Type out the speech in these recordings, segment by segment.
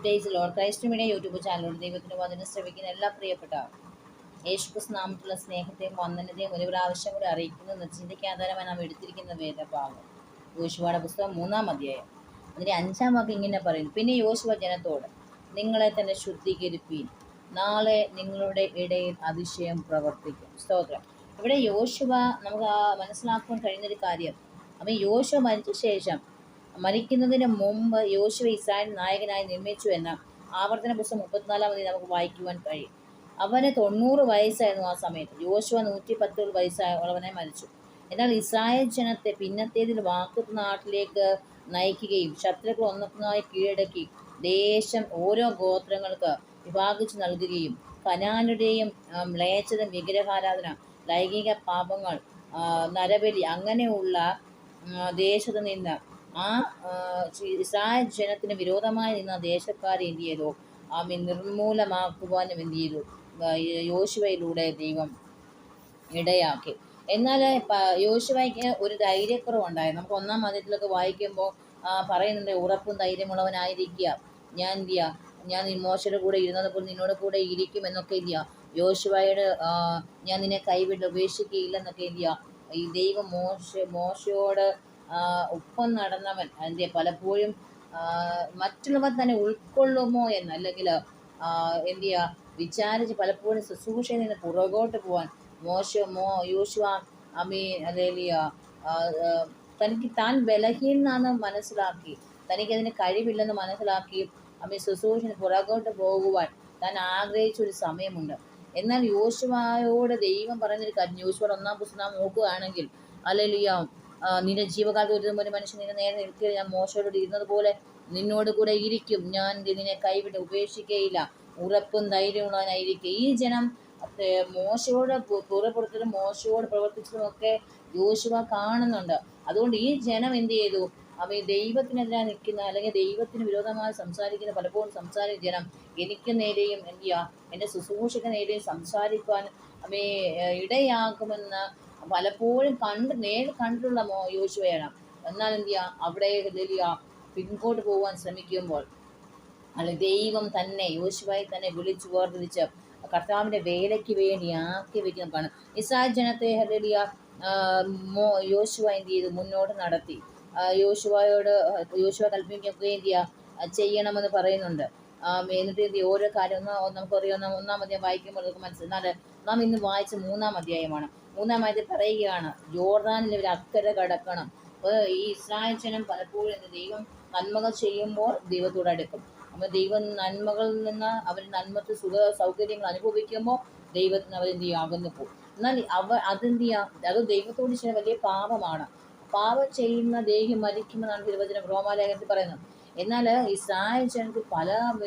Price Lord. Christ Media YouTube ചാനലിലൂടെ ദൈവത്തിൻ്റെ വചനം ശ്രമിക്കുന്ന എല്ലാ പ്രിയപ്പെട്ട യേശുക്രിസ്തു നാമത്തിലുള്ള സ്നേഹത്തെയും വന്ദനത്തെയും ഒരു പ്രാവശ്യം കൂടി അറിയിക്കുന്ന ചിന്തയ്ക്ക് ആധാരമായി നാം എടുത്തിരിക്കുന്ന വേദഭാഗം യോശുവയുടെ പുസ്തകം 3-ാം അധ്യായം അതിൻ്റെ 5-ാം വാക്യം ഇങ്ങനെ പറയുന്നു: പിന്നെ യോശുവ ജനത്തോട്, നിങ്ങളെ തന്നെ ശുദ്ധീകരിപ്പീൻ, നാളെ നിങ്ങളുടെ ഇടയിൽ അതിശയം പ്രവർത്തിക്കും. സ്തോത്രം. ഇവിടെ യോശുവ നമുക്ക് മനസ്സിലാക്കാൻ കഴിയുന്നൊരു കാര്യം, അപ്പം യോശുവ മരിച്ച ശേഷം, മരിക്കുന്നതിന് മുമ്പ് യോശുവ ഇസ്രായേൽ നായകനായി നിർമ്മിച്ചു എന്ന ആവർത്തന പുസ്തകം 34-ാം അധ്യായം നമുക്ക് വായിക്കുവാൻ കഴിയും. അവന് 90 വയസ്സായിരുന്നു ആ സമയത്ത്. യോശുവ 110 വയസ്സായവനെ മരിച്ചു. എന്നാൽ ഇസ്രായേൽ ജനത്തെ പിന്നത്തേതിൽ വാഗ്ദത്ത നാട്ടിലേക്ക് നയിക്കുകയും ശത്രുക്കൾ ഒന്നൊന്നായി കീഴടക്കി ദേശം ഓരോ ഗോത്രങ്ങൾക്ക് വിഭാഗിച്ചു നൽകുകയും കനാന്യരുടെയും മ്ലേച്ഛത, വിഗ്രഹാരാധന, ലൈംഗിക പാപങ്ങൾ, നരബലി അങ്ങനെയുള്ള ദേശത്ത് നിന്ന് ആ ഇസ്രായേൽ ജനത്തിന് വിരോധമായി നിന്ന ദേശക്കാരെ എന്ത് ചെയ്തു? നിർമൂലമാക്കുവാനും എന്ത് ചെയ്തു? യോശുവയിലൂടെ ദൈവം ഇടയാക്കി. എന്നാൽ യോശുവയ്ക്ക് ഒരു ധൈര്യക്കുറവുണ്ടായിരുന്നു. നമുക്ക് 1-ാം അധ്യായത്തിലൊക്കെ വായിക്കുമ്പോൾ പറയുന്നുണ്ട്, ഉറപ്പും ധൈര്യമുള്ളവനായിരിക്കുക, ഞാൻ എന്ത് ചെയ്യുക, ഞാൻ മോശയുടെ കൂടെ ഇരുന്നതുപോലെ നിന്നോട് കൂടെ ഇരിക്കും എന്നൊക്കെ എന്ത് ചെയ്യുക, യോശുവയോട് ഞാൻ നിന്നെ കൈവിട്ട് ഉപേക്ഷിക്കുകയില്ലെന്നൊക്കെ എന്ത് ചെയ്യുക, ഈ ദൈവം മോശയോട് ഒപ്പം നടന്നവൻ അതിൻ്റെ പലപ്പോഴും മറ്റുള്ളവർ തന്നെ ഉൾക്കൊള്ളുമോ എന്ന്, അല്ലെങ്കിൽ എന്ത് ചെയ്യുക, വിചാരിച്ച് പലപ്പോഴും ശുശ്രൂഷയിൽ നിന്ന് പുറകോട്ട് പോകാൻ യോശുവ അല്ലെങ്കിൽ തനിക്ക് താൻ ബലഹീനാണെന്ന് മനസ്സിലാക്കി, തനിക്കതിന് കഴിവില്ലെന്ന് മനസ്സിലാക്കി ശുശ്രൂഷന് പുറകോട്ട് പോകുവാൻ താൻ ആഗ്രഹിച്ചൊരു സമയമുണ്ട്. എന്നാൽ യോശുവയോട് ദൈവം പറയുന്നൊരു കാര്യം, യോശുവയുടെ 1-ാം പുസ്തകം നോക്കുകയാണെങ്കിൽ, അല്ലെങ്കിൽ നിന്റെ ജീവകാലത്ത് ഒരു മനുഷ്യൻ നിന്നെ നേരെ നിൽക്കുക, ഞാൻ മോശയോട് ഇരുന്നത് പോലെ നിന്നോട് കൂടെ ഇരിക്കും, ഞാൻ നിന്നെ കൈവിട്ട് ഉപേക്ഷിക്കുകയില്ല, ഉറപ്പും ധൈര്യമുള്ളവനായിരിക്കും. ഈ ജനം മോശയോട് പുറപ്പെടുത്തലും മോശയോട് പ്രവർത്തിച്ചതുമൊക്കെ യോശുവ കാണുന്നുണ്ട്. അതുകൊണ്ട് ഈ ജനം എന്ത് ചെയ്തു? ദൈവത്തിനെതിരായി നിൽക്കുന്ന, അല്ലെങ്കിൽ ദൈവത്തിന് വിരോധമായി സംസാരിക്കുന്ന, പലപ്പോഴും സംസാരിക്കുന്ന ജനം എനിക്ക് നേരെയും എന്ത് ചെയ്യുക, എൻ്റെ ശുശ്രൂഷയ്ക്ക് നേരെയും സംസാരിക്കുവാൻ ഇടയാക്കുമെന്ന് പലപ്പോഴും കണ്ടിട്ടുള്ള യോശുവയാണ്. എന്നാൽ എന്ത് ചെയ്യുക, അവിടെ പിൻപോട്ട് പോകാൻ ശ്രമിക്കുമ്പോൾ അല്ലെങ്കിൽ ദൈവം തന്നെ യോശുവയെ തന്നെ വിളിച്ചു വേർതിരിച്ച് കർത്താവിൻ്റെ വേലയ്ക്ക് വേണ്ടി ആക്കി വയ്ക്കുന്ന കാണും. ഇസ്രായേൽ ജനത്തെ യോശുവ എന്ത് ചെയ്തു? മുന്നോട്ട് നടത്തി. യോശുവ കൽപ്പിക്കുകയും എന്ത് ചെയ്യുക, ചെയ്യണമെന്ന് പറയുന്നുണ്ട്. എന്നിട്ട് എന്ത് ചെയ്യും? ഓരോ കാര്യം നമുക്കറിയാം. 1-ാം അധ്യായം വായിക്കുമ്പോൾ നമുക്ക് മനസ്സിലായി. നാം ഇന്ന് വായിച്ച 3-ാം അധ്യായമാണ്. 3-ാം അധ്യായത്തിൽ പറയുകയാണ്, ജോർദാനിൽ ഇവർ അക്കരെ കടക്കണം. അപ്പോൾ ഈ ഇസ്രായേൽ ജനം പലപ്പോഴും ദൈവം നന്മകൾ ചെയ്യുമ്പോൾ ദൈവത്തോട് അടുക്കും. അപ്പോൾ ദൈവം നന്മകളിൽ നിന്ന് അവർ നന്മത്ത് സൗകര്യങ്ങൾ അനുഭവിക്കുമ്പോൾ ദൈവത്തിന് അവരെന്ത് ചെയ്യും? അകന്നു പോകും. എന്നാൽ അതെന്ത് ചെയ്യാം? അത് ദൈവത്തോട് ചെയ്യുന്ന വലിയ പാപമാണ്. പാപം ചെയ്യുന്ന ദേഹി മരിക്കുമെന്നാണ് തിരുവചനം റോമാലേഖനത്തിൽ പറയുന്നത്. എന്നാൽ ഇസ്രായേൽ ജനത്തിൽ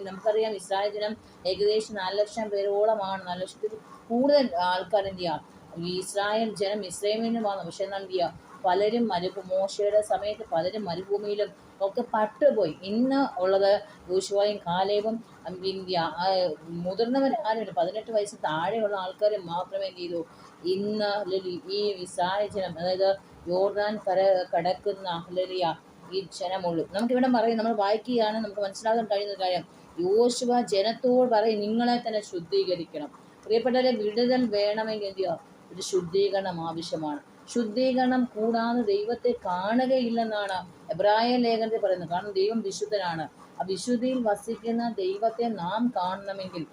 നമുക്കറിയാം, ഇസ്രായേൽ ജനം ഏകദേശം 4 ലക്ഷം പേരോളമാണ്. 4 ലക്ഷത്തിൽ കൂടുതൽ ആൾക്കാർ എന്ത് ചെയ്യാം? ഈ ഇസ്രായേൽ ജനം ഇസ്രായേലിൽ നിന്ന് വന്നു. പക്ഷെ എന്നാൽ എന്ത് ചെയ്യുക, പലരും മോശയുടെ സമയത്ത് പലരും മരുഭൂമിയിലും ഒക്കെ പട്ടുപോയി. ഇന്ന് ഉള്ളത് യോശുവയും കാലേബും മുതിർന്നവരാരും 18 വയസ്സ് താഴെയുള്ള ആൾക്കാർ മാത്രമേ എന്ത് ചെയ്തു? ഇന്ന് ഈ ഇസ്രായേൽ ജനം, അതായത് യോർദാൻ കടക്കുന്ന ഈ ജനമുള്ളൂ. നമുക്കിവിടെ പറയും, നമ്മൾ വായിക്കുകയാണ്, നമുക്ക് മനസ്സിലാക്കാൻ കഴിയുന്ന കാര്യം, യോശുവ ജനത്തോട് പറയും, നിങ്ങളെ തന്നെ ശുദ്ധീകരിക്കണം. പ്രിയപ്പെട്ടവരെ, വിടുതൽ വേണമെങ്കിൽ എന്ത് ചെയ്യുക? ഒരു ശുദ്ധീകരണം ആവശ്യമാണ്. ശുദ്ധീകരണം കൂടാതെ ദൈവത്തെ കാണുകയില്ലെന്നാണ് എബ്രായ ലേഖനത്തിൽ പറയുന്നത്. കാരണം ദൈവം വിശുദ്ധനാണ്. ആ വിശുദ്ധിയിൽ വസിക്കുന്ന ദൈവത്തെ നാം കാണണമെങ്കിൽ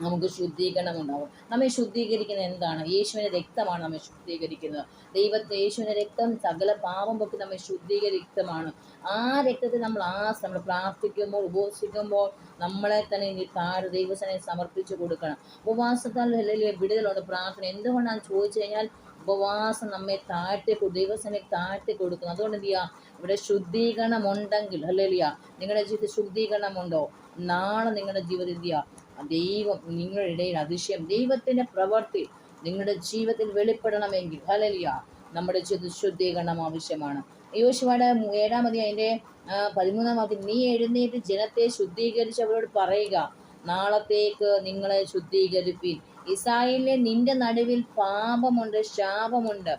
നമുക്ക് ശുദ്ധീകരണം ഉണ്ടാവും. നമ്മെ ശുദ്ധീകരിക്കുന്നത് എന്താണ്? യേശുവിൻ്റെ രക്തമാണ് നമ്മെ ശുദ്ധീകരിക്കുന്നത്. യേശുവിൻ്റെ രക്തം സകല പാപം പൊക്കി നമ്മെ ശുദ്ധീകരിക്കുന്നതാണ്. ആ രക്തത്തെ നമ്മൾ പ്രാർത്ഥിക്കുമ്പോൾ, ഉപവസിക്കുമ്പോൾ നമ്മളെ തന്നെ ദൈവസനെ സമർപ്പിച്ചു കൊടുക്കണം. ഉപവാസത്താൽ വിടുതലുണ്ട്. പ്രാർത്ഥന എന്തുകൊണ്ടാണ് ചോദിച്ചു കഴിഞ്ഞാൽ, ഉപവാസം നമ്മെ ദൈവസനെ താഴ്ത്തി കൊടുക്കുന്നു. അതുകൊണ്ട് എന്ത് ചെയ്യുക? ഇവിടെ ശുദ്ധീകരണം ഉണ്ടെങ്കിൽ, നിങ്ങളുടെ ജീവിതത്തിൽ ശുദ്ധീകരണമുണ്ടോ? നാളെ നിങ്ങളുടെ ജീവിതത്തിൽ എന്ത് ചെയ്യുക? ദൈവം നിങ്ങളുടെ ഇടയിൽ അതിശയം, ദൈവത്തിൻ്റെ പ്രവൃത്തി നിങ്ങളുടെ ജീവിതത്തിൽ വെളിപ്പെടണമെങ്കിൽ നമ്മുടെ ജീവിതത്തിൽ ശുദ്ധീകരണം ആവശ്യമാണ്. യോശുവയുടെ 7-ാം അധ്യായം അതിൻ്റെ 13-ാം വാക്യം, നീ എഴുന്നേറ്റ് ജനത്തെ ശുദ്ധീകരിച്ച് അവരോട് പറയുക, നാളത്തേക്ക് നിങ്ങളെ ശുദ്ധീകരിപ്പീൻ. ഇസ്രായേലിലെ നിന്റെ നടുവിൽ പാപമുണ്ട്, ശാപമുണ്ട്.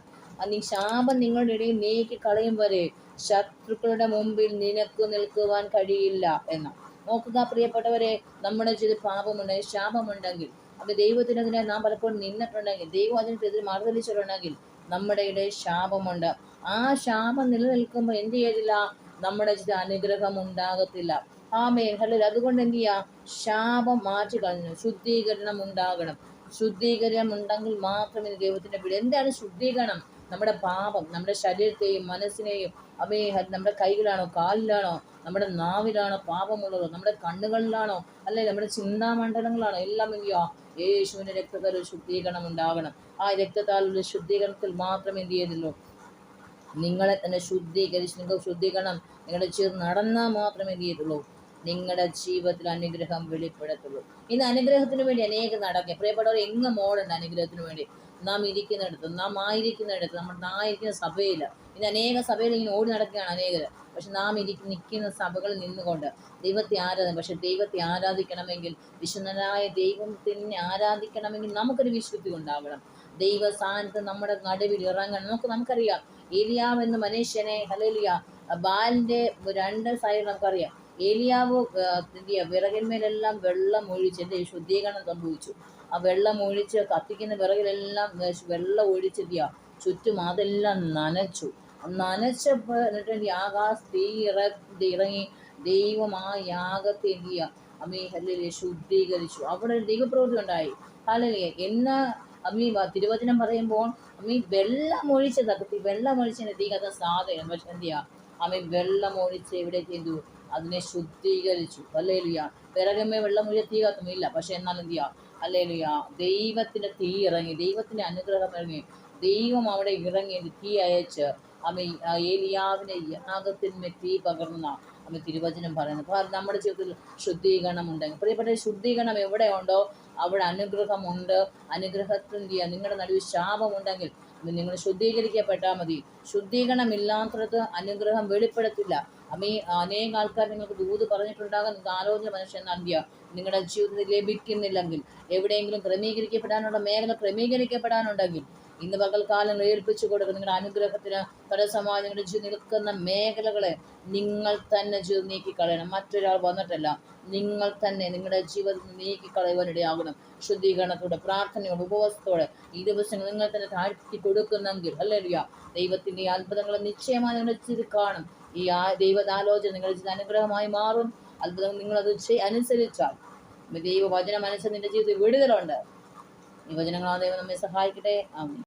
ശാപം നിങ്ങളുടെ ഇടയിൽ നീക്കി കളയും വരെ ശത്രുക്കളുടെ മുമ്പിൽ നിനക്ക് നിൽക്കുവാൻ കഴിയില്ല എന്ന്. നോക്കുക പ്രിയപ്പെട്ടവരെ, നമ്മുടെ ജീവിതത്തിൽ പാപമുണ്ടെങ്കിൽ, ശാപമുണ്ടെങ്കിൽ, അത് ദൈവത്തിനെതിരെ നാം പലപ്പോഴും നിന്നിട്ടുണ്ടെങ്കിൽ, ദൈവം അതിനെതിരെ മറുതലിച്ചിട്ടുണ്ടെങ്കിൽ നമ്മുടെ ഇടയിൽ ശാപമുണ്ട്. ആ ശാപം നിലനിൽക്കുമ്പോൾ എന്ത് ചെയ്തില്ല? നമ്മുടെ ജീവിതത്തിൽ അനുഗ്രഹം ഉണ്ടാകത്തില്ല. ആമേൻ, ഹല്ലേലൂയ. അതുകൊണ്ട് എന്ത് ചെയ്യുക? ശാപം മാറ്റി കളഞ്ഞു. ശുദ്ധീകരണം ഉണ്ടാകണം. ശുദ്ധീകരണം ഉണ്ടെങ്കിൽ മാത്രമേ ദൈവത്തിന്റെ വീട്. എന്താണ് ശുദ്ധീകരണം? നമ്മുടെ പാപം നമ്മുടെ ശരീരത്തെയും മനസ്സിനെയും നമ്മുടെ കൈകളിലാണോ, കാലിലാണോ, നമ്മുടെ നാവിലാണോ പാപമുള്ളതോ, നമ്മുടെ കണ്ണുകളിലാണോ, അല്ലെ നമ്മുടെ ചിന്താമണ്ഡലങ്ങളാണോ, എല്ലാം എന്ത് ചെയ്യുക? യേശുവിന്റെ രക്തത്താൽ ഒരു ശുദ്ധീകരണം ഉണ്ടാകണം. ആ രക്തത്താലുള്ള ശുദ്ധീകരണത്തിൽ മാത്രമേ എന്ത് ചെയ്യുന്നുള്ളൂ? നിങ്ങളെ തന്നെ ശുദ്ധീകരിച്ച് നിങ്ങൾ ശുദ്ധീകരണം നിങ്ങളുടെ ജീവിതം നടന്നാൽ മാത്രമേ എന്ത് ചെയ്യത്തുള്ളൂ? നിങ്ങളുടെ ജീവിതത്തിൽ അനുഗ്രഹം വെളിപ്പെടത്തുള്ളൂ. ഇന്ന് അനുഗ്രഹത്തിന് വേണ്ടി അനേകം നടക്കുക. പ്രിയപ്പെട്ടവർ, എങ്ങും ഓടണ്ട അനുഗ്രഹത്തിന് വേണ്ടി. നാം ഇരിക്കുന്നിടത്ത്, നാം ആയിരിക്കുന്നിടത്ത്, നമ്മൾ ആയിരിക്കുന്ന സഭയിൽ ഇന്ന് അനേക സഭയിൽ ഇങ്ങനെ ഓടി നടക്കുകയാണ് അനേകർ. പക്ഷെ നാം നിൽക്കുന്ന സഭകളിൽ നിന്നുകൊണ്ട് ദൈവത്തെ പക്ഷെ ദൈവത്തെ ആരാധിക്കണമെങ്കിൽ, വിശുദ്ധനായ ദൈവത്തിനെ ആരാധിക്കണമെങ്കിൽ നമുക്കൊരു വിശുദ്ധി ഉണ്ടാകണം. ദൈവ സാന്നിധ്യം നമ്മുടെ നടുവിൽ ഇറങ്ങണം. നമുക്കറിയാം ഏലിയാവ് എന്ന മനുഷ്യനെ, ഹല്ലേലൂയ, ബാലിന്റെ 2 സൈഡ് നമുക്കറിയാം. ഏലിയാവ് വിറകിന്മേലെല്ലാം വെള്ളം ഒഴിച്ച് എൻ്റെ ശുദ്ധീകരണം സംഭവിച്ചു. ആ വെള്ളം ഒഴിച്ച് കത്തിക്കുന്ന വിറകിലെല്ലാം വെള്ളം ഒഴിച്ചെത്തിയ ചുറ്റും അതെല്ലാം നനച്ചപ്പോൾ എന്നിട്ട് ആകാശ തീ ഇറങ്ങി ദൈവം ആ യാഗത്തെ എന്ത് ചെയ്യുക? ഹല്ലേലൂയ, ശുദ്ധീകരിച്ചു. അവിടെ ഒരു ദൈവപ്രവൃത്തി ഉണ്ടായി. ഹല്ലേലൂയ. എന്നാ തിരുവചനം പറയുമ്പോൾ വെള്ളമൊഴിച്ചതിന്റെ തീ കത്താൻ സാധ്യത. പക്ഷെ എന്ത് ചെയ്യുക? വെള്ളമൊഴിച്ച് എവിടെ ചെയ്തു? അതിനെ ശുദ്ധീകരിച്ചു. ഹല്ലേലൂയ. വിറകമ്മേ വെള്ളമൊഴിച്ച് തീ കത്തുമില്ല. പക്ഷെ എന്നാൽ എന്ത് ചെയ്യുക? ഹല്ലേലൂയ, ദൈവത്തിന്റെ തീ ഇറങ്ങി, ദൈവത്തിന്റെ അനുഗ്രഹം ഇറങ്ങി, ദൈവം അവിടെ ഇറങ്ങി തീ അയച്ച് ഏലിയാവിന്റെ യാഗത്തിന്മേൽ തീ പകർന്ന തിരുവചനം പറയുന്നത്. അപ്പോൾ നമ്മുടെ ജീവിതത്തിൽ ശുദ്ധീകരണം ഉണ്ടെങ്കിൽ, പ്രിയപ്പെട്ട, ശുദ്ധീകരണം എവിടെയുണ്ടോ അവിടെ അനുഗ്രഹമുണ്ട്. അനുഗ്രഹത്തിൻ്റെ നിങ്ങളുടെ നടുവിൽ ശാപമുണ്ടെങ്കിൽ നിങ്ങൾ ശുദ്ധീകരിക്കപ്പെട്ടാൽ മതി. ശുദ്ധീകരണം ഇല്ലാത്തടത്ത് അനുഗ്രഹം വെളിപ്പെടത്തില്ല. അനേക ആൾക്കാർ നിങ്ങൾക്ക് ദൂത് പറഞ്ഞിട്ടുണ്ടാകാം. നിങ്ങൾക്ക് ആലോചന മനുഷ്യൻ എന്തിയ നിങ്ങളുടെ ജീവിതത്തിൽ ലഭിക്കുന്നില്ലെങ്കിൽ, എവിടെയെങ്കിലും ക്രമീകരിക്കപ്പെടാനുള്ള മേഖല ക്രമീകരിക്കപ്പെടാനുണ്ടെങ്കിൽ ഇന്ന് പകൽക്കാലം ഏൽപ്പിച്ചു കൊടുക്കുക. നിങ്ങളുടെ അനുഗ്രഹത്തിന് തടസ്സമായി നിങ്ങളുടെ ജീവിതം നിൽക്കുന്ന മേഖലകളെ നിങ്ങൾ തന്നെ ജീവിതം നീക്കിക്കളയണം. മറ്റൊരാൾ വന്നിട്ടല്ല, നിങ്ങൾ തന്നെ നിങ്ങളുടെ ജീവിതത്തിൽ നീക്കിക്കളയുവാനിടയാകണം. ശുദ്ധീകരണത്തോടെ, പ്രാർത്ഥനയോടെ, ഉപവാസത്തോടെ ഈ ദിവസങ്ങൾ നിങ്ങൾ തന്നെ താഴ്ത്തി കൊടുക്കുന്നെങ്കിൽ, ഹല്ലേലൂയ, ദൈവത്തിന്റെ അത്ഭുതങ്ങൾ നിശ്ചയമായി നിങ്ങളുടെ ജീവിതത്തിൽ കാണും. ഈ ദൈവതാലോചന നിങ്ങളുടെ ജീവിതം അനുഗ്രഹമായി മാറും. അത്ഭുതങ്ങൾ നിങ്ങളത് അനുസരിച്ചാൽ ദൈവവചനം അനുസരിച്ച് നിന്റെ ജീവിതത്തിൽ വിടുതലുണ്ട്. ഈ വചനങ്ങളാ ദൈവം നമ്മെ സഹായിക്കട്ടെ. ആമേൻ.